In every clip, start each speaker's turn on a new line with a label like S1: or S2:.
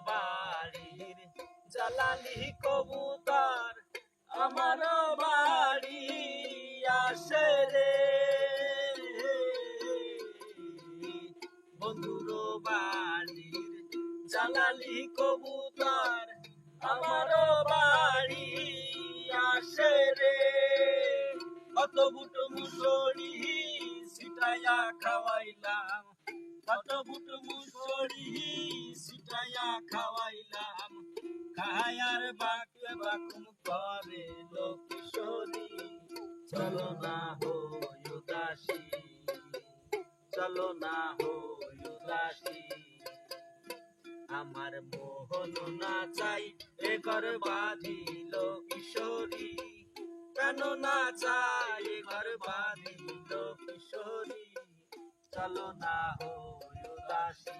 S1: বাড়ির জালালি কবুতর আমার বাড়ি আসে রে বন্ধুর বাড়ির জালালি কবুতর আমার বাড়ি আসে রে কত বুট মুসড়ি সিটাইয়া খাওয়াইলাম কত বুট মুসড়ি সিটাইয়া খাওয়াইলাম খায়ার বাকে বাকুম করে লোকেশ্বরী চলো না হই উদাসী চলো না হই উদাসী আমার মোহন না চাই এ ঘর বাঁধিল কিশোরী কেন না চাই এ ঘর বাঁধিল কিশোরী চলো না হই উদাসী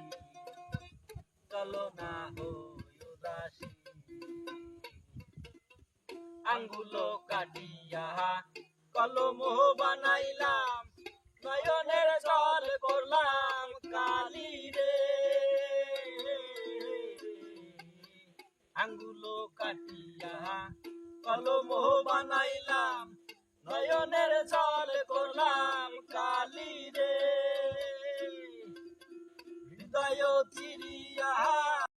S1: চলো না হই উদাসী আঙ্গুল কাটিয়া কলম বানাইলাম নয়নের জল করলাম কালি রে আঙ্গুল কাটিয়া কলম বানাইলাম নয়নের